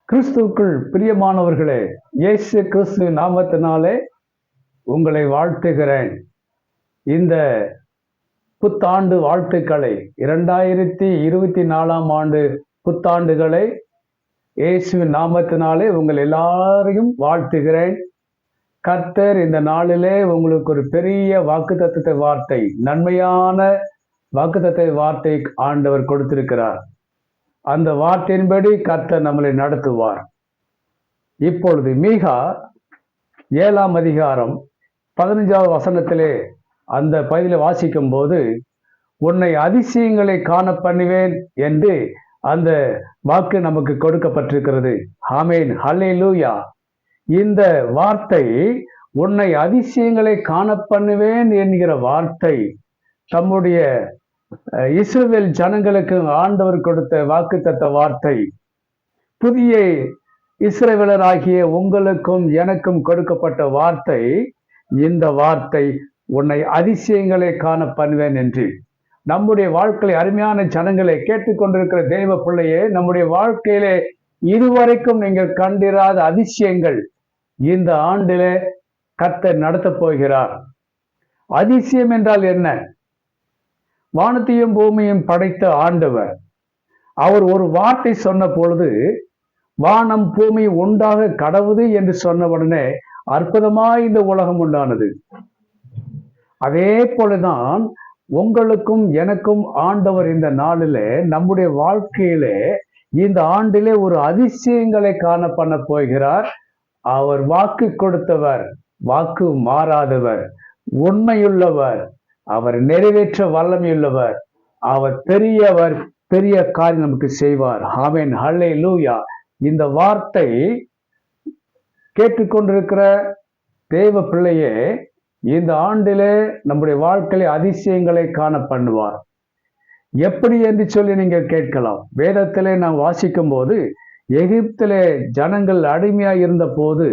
கிறிஸ்துவுக்குள் பிரியமானவர்களே, இயேசு கிறிஸ்து நாமத்தினாலே உங்களை வாழ்த்துகிறேன். இந்த புத்தாண்டு வாழ்த்துக்களை 2024 ஆண்டு புத்தாண்டுகளை இயேசுவின் நாமத்தினாலே உங்கள் எல்லாரையும் வாழ்த்துகிறேன். கர்த்தர் இந்த நாளிலே உங்களுக்கு ஒரு பெரிய வாக்குத்தத்த வார்த்தை, நன்மையான வாக்குத்தத்த வார்த்தை ஆண்டவர் கொடுத்திருக்கிறார். அந்த வார்த்தையின்படி கர்த்தர் நம்மளை நடத்துவார். இப்பொழுது மீகா 7ஆம் அதிகாரம் 15வது வசனத்திலே அந்த பகுதியில் வாசிக்கும் போது, உன்னை அதிசயங்களை காண பண்ணுவேன் என்று அந்த வாக்கு நமக்கு கொடுக்கப்பட்டிருக்கிறது. ஆமென், ஹல்லேலூயா. இந்த வார்த்தை, உன்னை அதிசயங்களை காண பண்ணுவேன் என்கிற வார்த்தை தம்முடைய இஸ்ரவேல் ஜனங்களுக்கு ஆண்டவர் கொடுத்த வாக்குத்தத்த வார்த்தை. புதிய இஸ்ரவேலராகிய உங்களுக்கும் எனக்கும் கொடுக்கப்பட்ட வார்த்தை. இந்த வார்த்தை, உன்னை அதிசயங்களை காண பண்ணுவேன் என்று. நம்முடைய வாழ்க்கையை அருமையான ஜனங்களை கேட்டுக்கொண்டிருக்கிற தேவ பிள்ளையே, நம்முடைய வாழ்க்கையிலே இதுவரைக்கும் நீங்கள் கண்டிராத அதிசயங்கள் இந்த ஆண்டிலே கர்த்தர் நடத்தப் போகிறார். அதிசயம் என்றால் என்ன? வானத்தையும் பூமியும் படைத்த ஆண்டவர், அவர் ஒரு வார்த்தை சொன்ன பொழுது வானம் பூமி உண்டாக கடவுது என்று சொன்ன உடனே அற்புதமாய் இந்த உலகம் உண்டானது. அதே போலதான் உங்களுக்கும் எனக்கும் ஆண்டவர் இந்த நாளிலே, நம்முடைய வாழ்க்கையிலே இந்த ஆண்டிலே ஒரு அதிசயங்களை காண பண்ண போகிறார். அவர் வாக்கு கொடுத்தவர், வாக்கு மாறாதவர், உண்மையுள்ளவர், அவர் நிறைவேற்ற வல்லமையுள்ளவர், அவர் பெரியவர், பெரிய காரியம் நமக்கு செய்வார். ஆமென், ஹல்லேலூயா. இந்த வார்த்தை கேட்டுக்கொண்டிருக்கிற தேவ பிள்ளையே, இந்த ஆண்டிலே நம்முடைய வாழ்க்கையில அதிசயங்களை காண பண்ணுவார். எப்படி என்று சொல்லி நீங்கள் கேட்கலாம். வேதத்திலே நாம் வாசிக்கும் போது, எகிப்திலே ஜனங்கள் அடிமையாய் இருந்த போது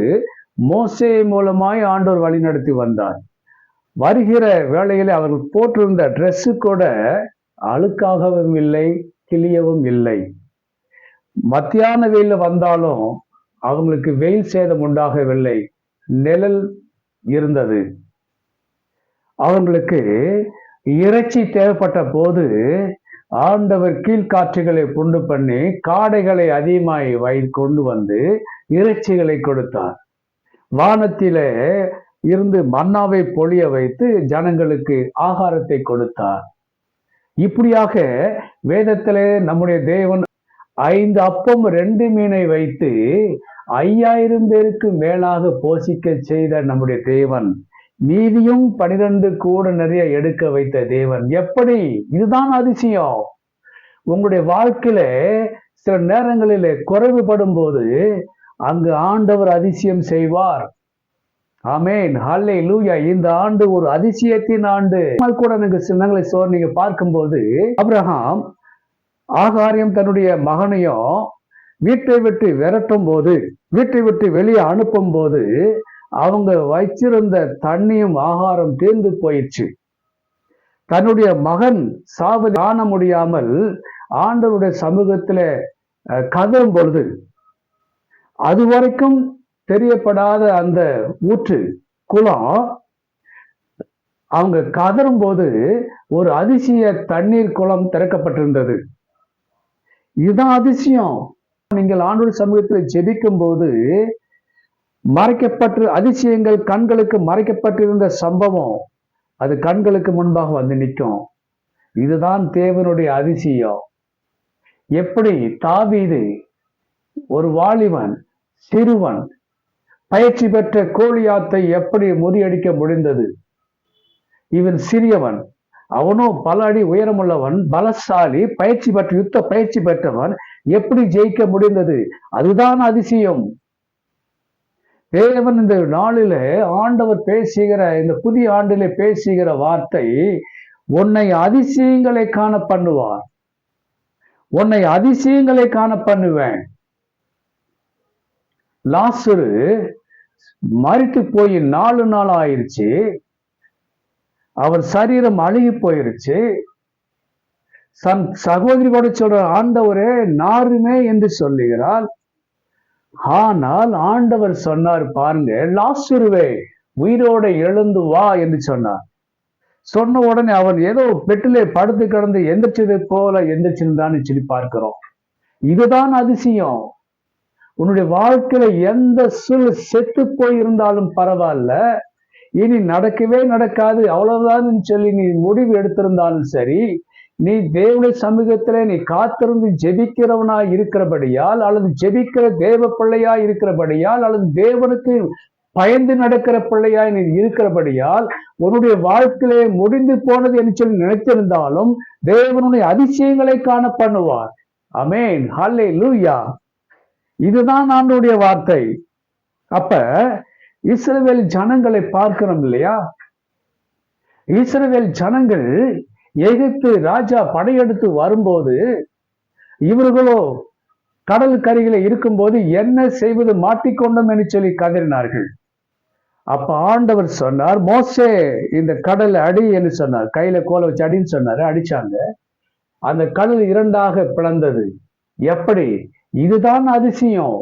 மோசே மூலமாய் ஆண்டவர் வழி நடத்தி வந்தார். வருகிற வேளையிலே அவர்கள் போட்டிருந்த ட்ரெஸ்ஸு கூட அழுக்காகவும் இல்லை, கிளியவும் இல்லை. மத்தியான வெயில வந்தாலும் அவங்களுக்கு வெயில் சேதம் உண்டாகவில்லை, நிழல் இருந்தது. அவங்களுக்கு இறைச்சி தேவைப்பட்ட போது ஆண்டவர் கீழ்காற்றுகளை புண்டு பண்ணி காடைகளை அதிகமாய் கொண்டு வந்து இறைச்சிகளை கொடுத்தார். வானத்திலே இருந்து மன்னாவை பொழிய வைத்து ஜனங்களுக்கு ஆகாரத்தை கொடுத்தார். இப்படியாக வேதத்திலே நம்முடைய தேவன் 5 அப்பம் 2 மீனை வைத்து 5000 பேருக்கு மேலாக போஷிக்க செய்த நம்முடைய தேவன், மீதியும் 12 கூட நிறைய எடுக்க வைத்த தேவன். எப்படி? இதுதான் அதிசயம். உங்களுடைய வாழ்க்கையில சில நேரங்களிலே குறைவுபடும் போது அங்கு ஆண்டவர் அதிசயம் செய்வார். ஆமென், ஹல்லேலூயா. இந்த ஆண்டு ஒரு அதிசயத்தின் ஆண்டு. கூட எனக்கு சின்னங்களை நீங்க பார்க்கும்போது, ஆபிரகாம் ஆகாரியம் தன்னுடைய மகனையும் வீட்டை விட்டு விரட்டும் போது, வீட்டை விட்டு வெளியே அனுப்பும் போது, அவங்க வச்சிருந்த தண்ணியும் ஆகாரம் தீர்ந்து போயிடுச்சு. தன்னுடைய மகன் சாவு காண முடியாமல் ஆண்டவருடைய சமூகத்துல கதறும் பொழுது, அதுவரைக்கும் தெரியப்படாத அந்த ஊற்று குளம், அவங்க கதறும் போது ஒரு அதிசய தண்ணீர் குளம் திறக்கப்பட்டிருந்தது. இதுதான் அதிசயம். நீங்கள் ஆண்டவர் சமூகத்தில் ஜெபிக்கும் போது மறைக்கப்பட்டு அதிசயங்கள் கண்களுக்கு மறைக்கப்பட்டிருந்த சம்பவம் அது கண்களுக்கு முன்பாக வந்து நிற்கும். இதுதான் தேவனுடைய அதிசயம். எப்படி தாவீது, ஒரு வாலிபன், சிறுவன், பயிற்சி பெற்ற கோலியாத்தை எப்படி முறியடிக்க முடிந்தது? இவன் சிறியவன், அவனோ பல அடி உயரமுள்ளவன், பலசாலி, பயிற்சி பெற்ற யுத்த பயிற்சி பெற்றவன், எப்படி ஜெயிக்க முடிந்தது? அதுதான் அதிசயம். தேவன் இந்த நாளிலே ஆண்டவர் பேசுகிற, இந்த புதிய ஆண்டிலே பேசுகிற வார்த்தை, உன்னை அதிசயங்களை காண பண்ணுவார். உன்னை அதிசயங்களை காண பண்ணுவேன். லாசரு மரித்து போய் 4 நாள் ஆயிருச்சு. அவர் சரீரம் அழுகி போயிருச்சு. சகோதரி கூட சொல்ற, ஆண்டவரே நாருமே என்று சொல்லுகிறாள். ஆனால் ஆண்டவர் சொன்னார் பாருங்க, லாசருவே உயிரோட எழுந்து வா என்று சொன்னார். சொன்ன உடனே அவன் ஏதோ பெட்டிலே படுத்து கிடந்து எந்திரிச்சதை போல எந்திரிச்சிருந்தான்னு சொல்லி பார்க்கிறோம். இதுதான் அதிசயம். உன்னுடைய வாழ்க்கையில எந்த செத்து போய் இருந்தாலும் பரவாயில்ல, இனி நடக்கவே நடக்காது அவ்வளவுதான் சொல்லி நீ முடிவு எடுத்திருந்தாலும் சரி, நீ தேவனுடைய சமூகத்திலே நீ காத்திருந்து ஜெபிக்கிறவனா இருக்கிறபடியால், அல்லது ஜெபிக்கிற தேவ பிள்ளையா இருக்கிறபடியால், அல்லது தேவனுக்கு பயந்து நடக்கிற பிள்ளையாய் நீ இருக்கிறபடியால், உன்னுடைய வாழ்க்கையிலே முடிந்து போனது என்று சொல்லி நினைத்திருந்தாலும் தேவனுடைய அதிசயங்களை காண பண்ணுவார். ஆமென், ஹல்லேலூயா. இதுதான் ஆண்டவருடைய வார்த்தை. அப்ப இஸ்ரவேல் ஜனங்களை பார்க்கிறோம் இல்லையா? இஸ்ரவேல் ஜனங்கள் எகிப்து ராஜா படையெடுத்து வரும்போது இவர்களோ கடலுக்கரையில இருக்கும்போது என்ன செய்வது, மாட்டிக்கொண்டோம் என்று சொல்லி கதறினார்கள். அப்ப ஆண்டவர் சொன்னார், மோசே இந்த கடல் அடி என்று சொன்னார். கையில கோலை வச்சு அடின்னு சொன்னாரு. அடிச்சாங்க. அந்த கடல் இரண்டாக பிளந்தது. எப்படி? இதுதான் அதிசயம்.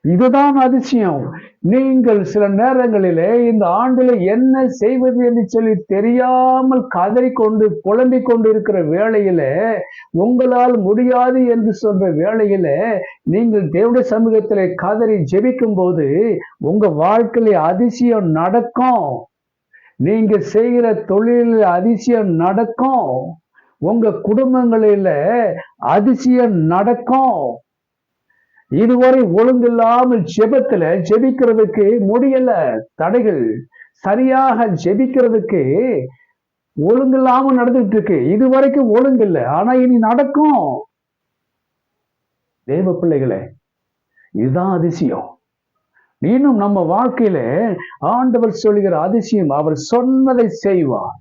இதுதான் அதிசயம். நீங்கள் சில நேரங்களிலே இந்த ஆண்டில என்ன செய்வது என்று சொல்லி தெரியாமல் கதறிக்கொண்டு புலம்பிக் கொண்டு இருக்கிற வேளையில, உங்களால் முடியாது என்று சொல்ற வேளையில நீங்கள் தேவனுடைய சமூகத்திலே கதறி ஜெபிக்கும் போது உங்க வாழ்க்கையில அதிசயம் நடக்கும். நீங்க செய்கிற தொழிலில் அதிசயம் நடக்கும். உங்க குடும்பங்களில அதிசயம் நடக்கும். இதுவரை ஒழுங்கில்லாமல் ஜெபத்துல ஜெபிக்கிறதுக்கு முடியல. தடைகள். சரியாக ஜெபிக்கிறதுக்கு ஒழுங்கில்லாம நடந்துட்டு இருக்கு. இதுவரைக்கும் ஒழுங்கு இல்லை, ஆனா இனி நடக்கும். தேவ பிள்ளைகளே, இதுதான் அதிசயம். இன்னும் நம்ம வாழ்க்கையில ஆண்டவர் சொல்லுகிற அதிசயம், அவர் சொன்னதை செய்வார்,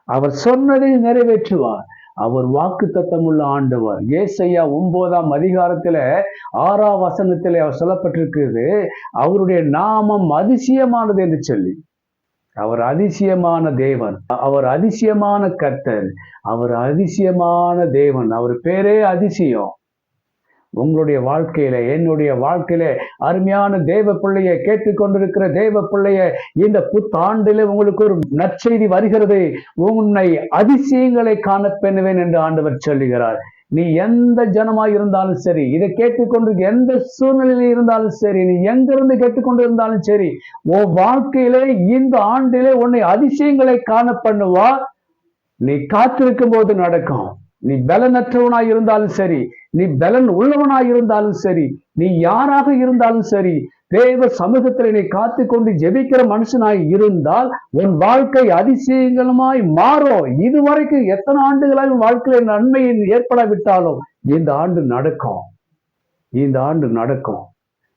அவர் சொன்னதை நிறைவேற்றுவார். அவர் வாக்குத்தத்தம் உள்ள ஆண்டவர். ஏசாயா 9ஆம் அதிகாரத்துல 6ஆம் வசனத்திலே அவர் சொல்லப்பட்டிருக்கிறது, அவருடைய நாமம் அதிசயமானது என்று சொல்லி. அவர் அதிசயமான தேவன், அவர் அதிசயமான கர்த்தர், அவர் அதிசயமான தேவன். அவர் பேரே அதிசயம். உங்களுடைய வாழ்க்கையில, என்னுடைய வாழ்க்கையில அருமையான தேவ பிள்ளைய கேட்டுக்கொண்டிருக்கிற தேவ பிள்ளைய, இந்த புத்தாண்டில உங்களுக்கு ஒரு நற்செய்தி வருகிறது. உன்னை அதிசயங்களை காண பண்ணுவேன் என்று ஆண்டவர் சொல்லுகிறார். நீ எந்த ஜனமாய் இருந்தாலும் சரி, இதை கேட்டுக்கொண்டு எந்த சூழ்நிலையில இருந்தாலும் சரி, நீ எங்கிருந்து கேட்டுக்கொண்டு இருந்தாலும் சரி, உன் வாழ்க்கையிலே இந்த ஆண்டிலே உன்னை அதிசயங்களை காண பண்ணுவார். நீ காத்திருக்கும் போது நடக்கும். நீ பலனற்றவனாய் இருந்தாலும் சரி, நீ பலன் உள்ளவனாய் இருந்தாலும் சரி, நீ யாராக இருந்தாலும் சரி, தேவ சமூகத்தில் நீ காத்துக்கொண்டு ஜெபிக்கிற மனுஷனாய் இருந்தால் உன் வாழ்க்கை அதிசயங்களுமாய் மாறும். இதுவரைக்கும் எத்தனை ஆண்டுகளாக வாழ்க்கையில நன்மை ஏற்படாவிட்டாலும் இந்த ஆண்டு நடக்கும். இந்த ஆண்டு நடக்கும்.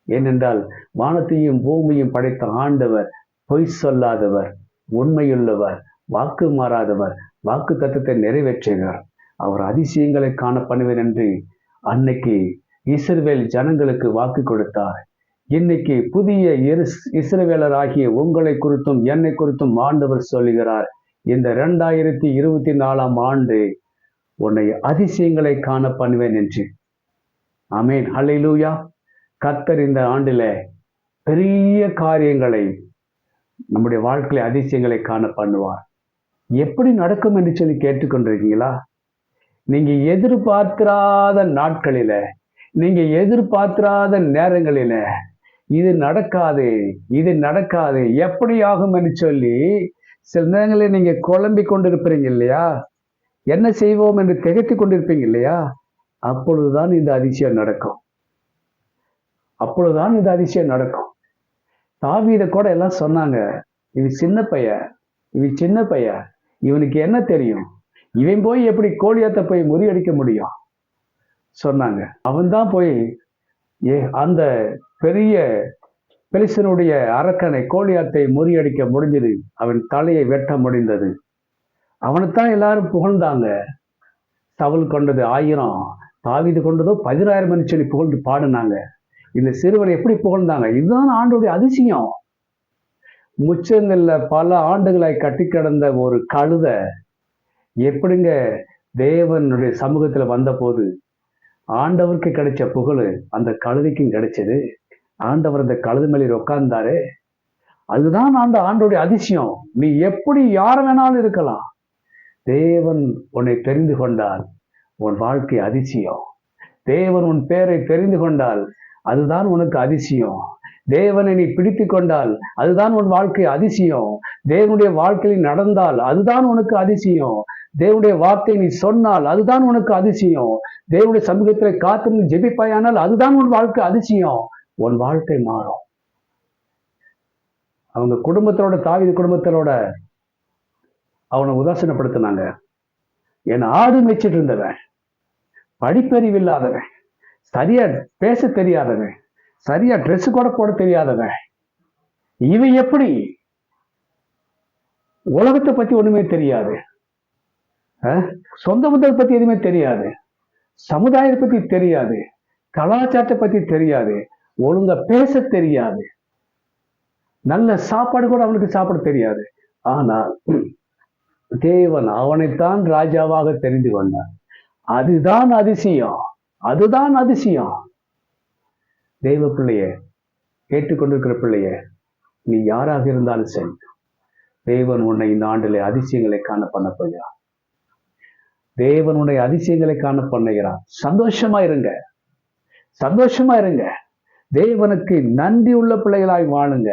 ஏனென்றால் வானத்தையும் பூமியும் படைத்த ஆண்டவர் பொய் சொல்லாதவர், உண்மையுள்ளவர், வாக்கு மாறாதவர், வாக்கு தத்தத்தை நிறைவேற்றுகிறார். அவர் அதிசயங்களை காண பண்ணுவேன் என்று அன்னைக்கு இஸ்ரவேல் ஜனங்களுக்கு வாக்கு கொடுத்தார். இன்னைக்கு புதிய இஸ்ரவேலர் ஆகிய உங்களை குறித்தும் என்னை குறித்தும் ஆண்டவர் சொல்லுகிறார், இந்த 2024ஆம் ஆண்டு உன்னை அதிசயங்களை காண பண்ணுவேன் என்று. ஆமென், ஹல்லேலூயா. கர்த்தர் இந்த ஆண்டில பெரிய காரியங்களை நம்முடைய வாழ்க்கையில அதிசயங்களை காண பண்ணுவார். எப்படி நடக்கும் என்று சொல்லி கேட்டுக்கொண்டிருக்கீங்களா? நீங்க எதிர்பார்க்காத நாட்களில, நீங்க எதிர்பார்க்காத நேரங்களில இது நடக்காது, இது நடக்காது, எப்படி ஆகும் என்று சொல்லி சில நேரங்களில் நீங்க குழம்பிக் கொண்டிருப்பீங்க இல்லையா? என்ன செய்வோம் என்று திகைத்துக் கொண்டிருப்பீங்க இல்லையா? அப்பொழுதுதான் இந்த அதிசயம் நடக்கும். அப்பொழுதுதான் இந்த அதிசயம் நடக்கும். தாவீதை கூட எல்லாம் சொன்னாங்க, இது சின்ன பையன், இவன் சின்ன பையன், இவனுக்கு என்ன தெரியும், இவன் போய் எப்படி கோலியாத்தை போய் முறியடிக்க முடியும் சொன்னாங்க. அவன் தான் போய் அந்த பெரிய பெலிஸ்தனுடைய அரக்கனை கோலியாத்தை முறியடிக்க முடிஞ்சது. அவன் தலையை வெட்ட முடிந்தது. அவனைத்தான் எல்லாரும் புகழ்ந்தாங்க. சவுல் கொண்டது 1000, தாவீது கொண்டதோ 10000 சொல்லி புகழ்ந்து பாடினாங்க. இந்த சிறுவனை எப்படி புகழ்ந்தாங்க? இதுதான் ஆண்டவருடைய அதிசயம். முச்சங்கள்ல பல ஆண்டுகளாய் கட்டி கிடந்த ஒரு கழுதை எப்படிங்க தேவனுடைய சமூகத்துல வந்த போது ஆண்டவருக்கு கிடைச்ச புகழ் அந்த கழுதைக்கும் கிடைச்சது. ஆண்டவர் இந்த கழுது மேலே உட்கார்ந்தாரு. அதுதான் ஆண்டோடைய அதிசயம். நீ எப்படி யார வேணாலும் இருக்கலாம். தேவன் உன்னை தெரிந்து கொண்டால் உன் வாழ்க்கை அதிசயம். தேவன் உன் பேரை தெரிந்து கொண்டால் அதுதான் உனக்கு அதிசயம். தேவனை நீ பிடித்து கொண்டால் அதுதான் உன் வாழ்க்கை அதிசயம். தேவனுடைய வாழ்க்கையில் நடந்தால் அதுதான் உனக்கு அதிசயம். தேவனுடைய வார்த்தை நீ சொன்னால் அதுதான் உனக்கு அதிசயம். தேவனுடைய சமூகத்தில் காத்து ஜெபிப்பாயானால் அதுதான் உன் வாழ்க்கை அதிசயம். உன் வாழ்க்கை மாறும். அவங்க குடும்பத்தோட, தாவீது குடும்பத்தோட அவனை உதாசீனப்படுத்தினாங்க. என் ஆடு மேய்ச்சிட்டு இருந்தவன், படிப்பறிவு இல்லாதவன், சரியா பேச தெரியாதவன், சரியா ட்ரெஸ் கூட போட தெரியாதவன், இவன் எப்படி உலகத்தை பத்தி ஒண்ணுமே தெரியாது, சொந்த பந்தத்தை பத்தி எதுவுமே தெரியாது, சமுதாயத்தை பத்தி தெரியாது, கலாச்சாரத்தை பத்தி தெரியாது, ஒழுங்கா பேச தெரியாது, நல்ல சாப்பாடு கூட அவனுக்கு சாப்பிட தெரியாது. ஆனால் தேவன் அவனைத்தான் ராஜாவாக தெரிந்து கொண்டார். அதுதான் அதிசயம். அதுதான் அதிசயம். தெய்வ பிள்ளையே, கேட்டுக்கொண்டிருக்கிற பிள்ளையே, நீ யாராக இருந்தாலும் சரி, தேவன் உன்னை இந்த ஆண்டிலே அதிசயங்களை காண பண்ண போகிறார். தேவன் உன்னை அதிசயங்களை காண பண்ணுகிறார். சந்தோஷமா இருங்க, சந்தோஷமா இருங்க. தேவனுக்கு நன்றி உள்ள பிள்ளைகளாய் வாழுங்க.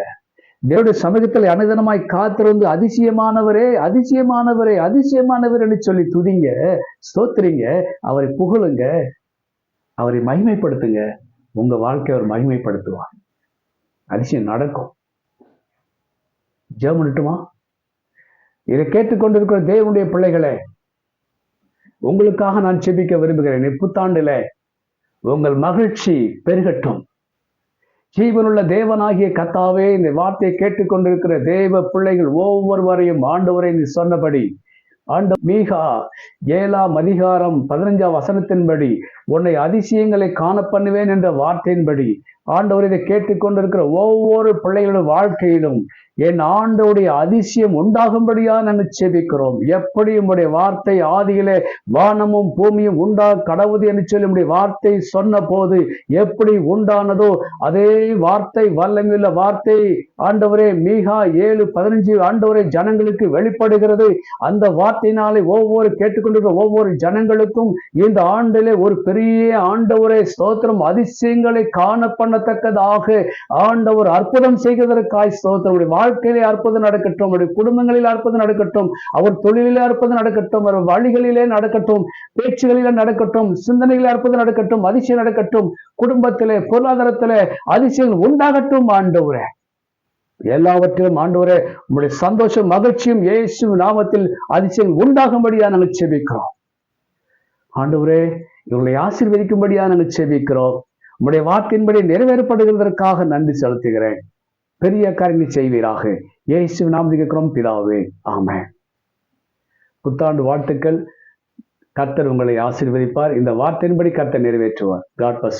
தேவனுடைய சமூகத்தில் அனுதினமாய் காத்திருந்து அதிசயமானவரே, அதிசயமானவரே, அதிசயமானவர் என்று சொல்லி துதிங்க, ஸ்தோத்திரிங்க, அவரை புகழுங்க, அவரை மகிமைப்படுத்துங்க. உங்க வாழ்க்கை அவர் மகிமைப்படுத்துவார். அதிசயம் நடக்கும். ஜெபம் பண்ணட்டுமா? இதை கேட்டுக்கொண்டிருக்கிற தேவனுடைய பிள்ளைகளே, உங்களுக்காக நான் ஜெபிக்க விரும்புகிறேன். இப்புத்தாண்டில உங்கள் மகிழ்ச்சி பெருகட்டும். ஜீவனுள்ள தேவனாகிய கர்த்தாவே, இந்த வார்த்தையை கேட்டுக்கொண்டிருக்கிற தேவ பிள்ளைகள் ஒவ்வொருவரையும் ஆண்டவரை நீ சொன்னபடி, மீகா 7ஆம் அதிகாரம் 15ஆம் வசனத்தின்படி உன்னை அதிசயங்களை காண பண்ணுவேன் என்ற வார்த்தையின்படி ஆண்டவர் இதை கேட்டுக்கொண்டிருக்கிற ஒவ்வொரு பிள்ளைகளோட வாழ்க்கையிலும் என் ஆண்டவருடைய அதிசயம் உண்டாகும்படியா நாங்கள் செபிக்கிறோம். எப்படி உங்களுடைய வார்த்தை ஆதியிலே வானமும் பூமியும் கடவுது என்று சொல்லி உங்களுடைய வார்த்தை சொன்ன போது எப்படி உண்டானதோ அதே வார்த்தை, வல்லமையுள்ள வார்த்தை ஆண்டவரே மீகா 7:15 ஆண்டவரே ஜனங்களுக்கு வெளிப்படுகிறது. அந்த வார்த்தையினாலே ஒவ்வொரு கேட்டுக்கொண்டிருக்கிற ஒவ்வொரு ஜனங்களுக்கும் இந்த ஆண்டிலே ஒரு பெரிய ஆண்டவரே ஸ்தோத்திரம், அதிசயங்களை காண பண்ணத்தக்கதாக ஆண்டவர் அற்புதம் செய்வதற்காய் ஸ்தோத்திரம். வாழ்க்கையிலே அற்புதம் நடக்கட்டும், அவருடைய குடும்பங்களில் அற்புதம் நடக்கட்டும், அவர் தொழிலிலே அற்புதம் நடக்கட்டும், அவர் வழிகளிலே நடக்கட்டும், பேச்சுகளிலே நடக்கட்டும், சிந்தனையிலே அற்புதம் நடக்கட்டும், அதிசயம் நடக்கட்டும், குடும்பத்திலே பொருளாதாரத்திலே அதிசயம் உண்டாகட்டும். ஆண்டவரே எல்லாவற்றிலும் ஆண்டவரே உங்களுடைய சந்தோஷம் மகிழ்ச்சியும் இயேசு நாமத்தில் அதிசயம் உண்டாகும்படியா நாங்கள் செபிக்கிறோம். ஆண்டவரே இவர்களை ஆசீர்வதிக்கும்படியா நாங்கள் செபிக்கிறோம். உங்களுடைய வார்த்தையின்படி நிறைவேறப்படுகிறதற்காக நன்றி செலுத்துகிறேன். பெரிய காரியங்களை செய்வீராக. இயேசு நாமத்தில் கேட்கிறோம் பிதாவே, ஆமென். புத்தாண்டு வாழ்த்துக்கள். கர்த்தர் உங்களை ஆசீர்வதிப்பார். இந்த வார்த்தையின்படி கர்த்தர் நிறைவேற்றுவார். God bless you.